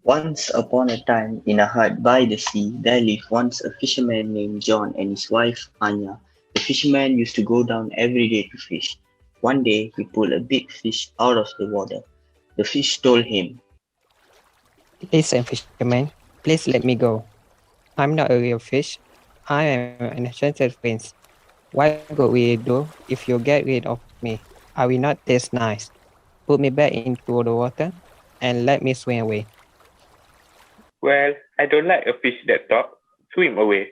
Once upon a time, in a hut by the sea, there lived once a fisherman named John and his wife Anya. The fisherman used to go down every day to fish. One day, he pulled a big fish out of the water. The fish told him, Listen, fisherman, please let me go. I'm not a real fish. I am an enchanted prince. What good will it do if you get rid of me? I will not taste nice. Put me back into the water and let me swim away. Well, I don't like a fish that talk. Swim away.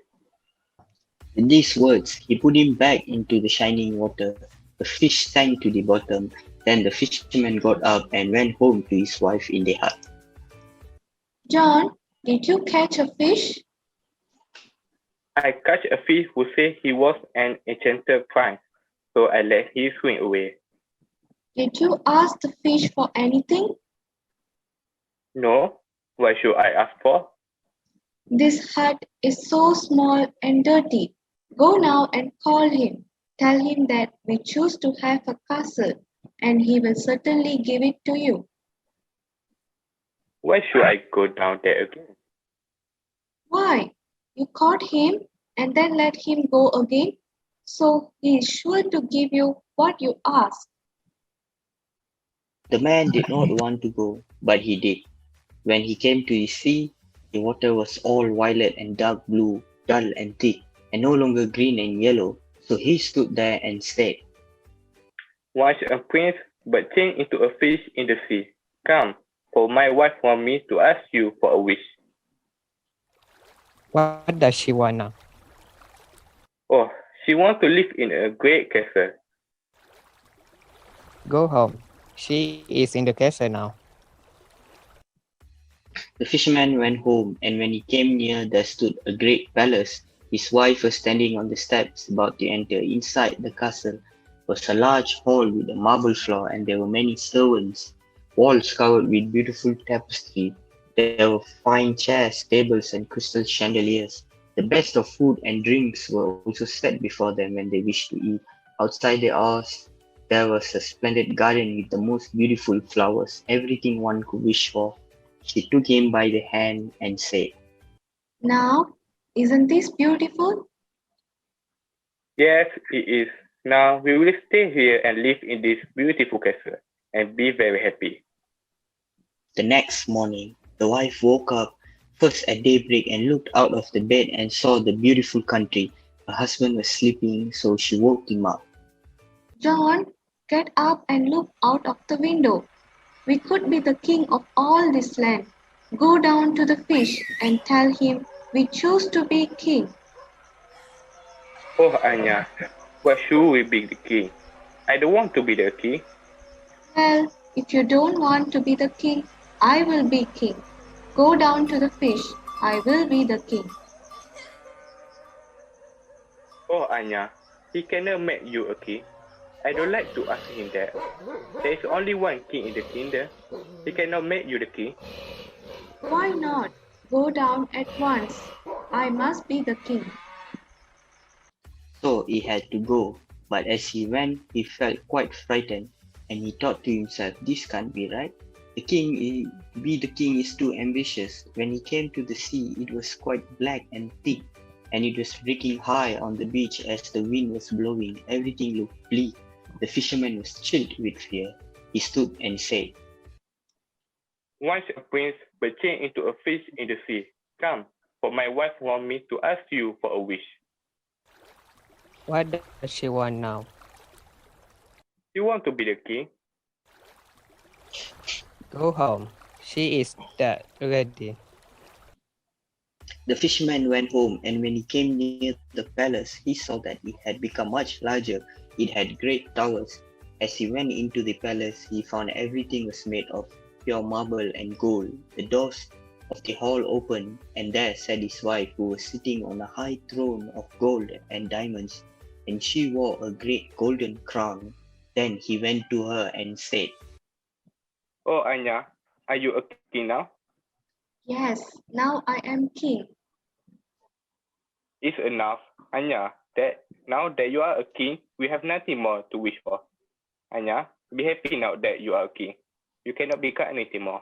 with these words, he put him back into the shining water. The fish sank to the bottom. Then the fisherman got up and went home to his wife in the hut. John, did you catch a fish? I catch a fish who said he was an enchanted prince, so I let him swim away. Did you ask the fish for anything? No, why should I ask for? This hut is so small and dirty. Go now and call him. Tell him that we choose to have a castle, and he will certainly give it to you. Why should I go down there again? Why? You caught him and then let him go again, so he is sure to give you what you ask. The man did not want to go, but he did. When he came to his sea, the water was all violet and dark blue, dull and thick, and no longer green and yellow. So he stood there and said, Once a prince, but changed into a fish in the sea. Come, for my wife wants me to ask you for a wish. What does she want now? Oh, she wants to live in a great castle. Go home. She is in the castle now. The fisherman went home, and when he came near, there stood a great palace. His wife was standing on the steps about to enter. Inside the castle was a large hall with a marble floor, and there were many servants. Walls covered with beautiful tapestry. There were fine chairs, tables, and crystal chandeliers. The best of food and drinks were also set before them when they wished to eat. Outside the house, there was a splendid garden with the most beautiful flowers, everything one could wish for. She took him by the hand and said, Now, isn't this beautiful? Yes, it is. Now we will stay here and live in this beautiful castle and be very happy. The next morning, the wife woke up first at daybreak and looked out of the bed and saw the beautiful country. Her husband was sleeping, so she woke him up. John, get up and look out of the window. We could be the king of all this land. Go down to the fish and tell him we choose to be king. Oh, Anya, why should we be the king? I don't want to be the king. Well, if you don't want to be the king, I will be king. Go down to the fish. I will be the king. Oh, Anya, he cannot make you a king. I don't like to ask him that. There is only one king in the kingdom. He cannot make you the king. Why not? Go down at once. I must be the king. So he had to go, but as he went, he felt quite frightened, and he thought to himself, "This can't be right. The king is too ambitious." When he came to the sea, it was quite black and thick, and it was breaking high on the beach as the wind was blowing. Everything looked bleak. The fisherman was chilled with fear. He stood and said, Once a prince, but changed into a fish in the sea. Come, for my wife wants me to ask you for a wish. What does she want now? You want to be the king? Go home. She is that ready. The fisherman went home, and when he came near the palace, he saw that it had become much larger. It had great towers. As he went into the palace, he found everything was made of pure marble and gold. The doors of the hall opened, and there sat his wife, who was sitting on a high throne of gold and diamonds, and she wore a great golden crown. Then he went to her and said, Oh, Anya, are you a king now? Yes, now I am king. It's enough, Anya, that now that you are a king, we have nothing more to wish for. Anya, be happy now that you are a king. You cannot be cut anything more.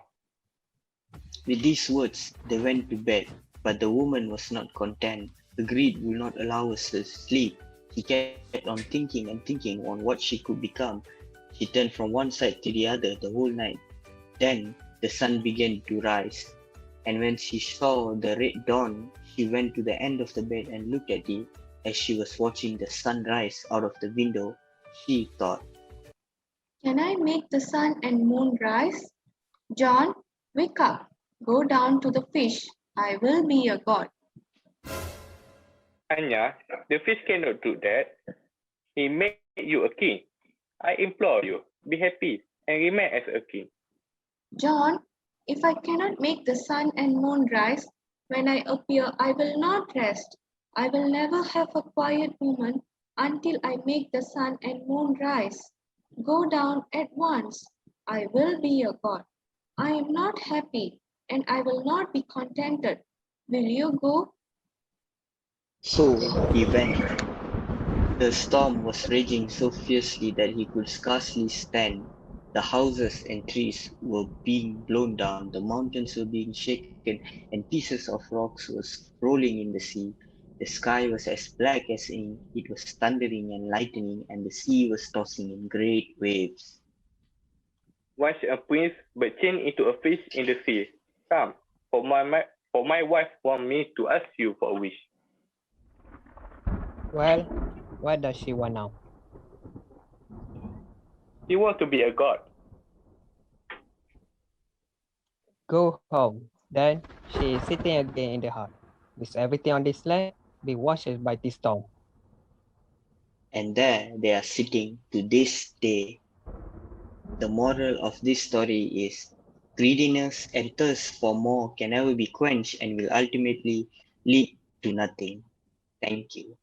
With these words, they went to bed, but the woman was not content. Her greed would not allow her to sleep. She kept on thinking and thinking on what she could become. She turned from one side to the other the whole night. Then the sun began to rise, and when she saw the red dawn, she went to the end of the bed and looked at it. As she was watching the sun rise out of the window, she thought, Can I make the sun and moon rise? John, wake up. Go down to the fish. I will be your god. Anya, the fish cannot do that. He made you a king. I implore you, be happy and remain as a king. John, if I cannot make the sun and moon rise, when I appear, I will not rest. I will never have a quiet moment until I make the sun and moon rise. Go down at once. I will be your God. I am not happy and I will not be contented. Will you go? so he went. The storm was raging so fiercely that he could scarcely stand. The houses and trees were being blown down, the mountains were being shaken, and pieces of rocks were rolling in the sea. The sky was as black as ink, it was thundering and lightning, and the sea was tossing in great waves. Once a prince, but changed into a fish in the sea. Come, for my wife want me to ask you for a wish. Well, what does she want now? She wants to be a god. Go home. Then she is sitting again in the hut. With everything on this land be washed by this storm. And there they are sitting to this day. The moral of this story is greediness and thirst for more can never be quenched and will ultimately lead to nothing. Thank you.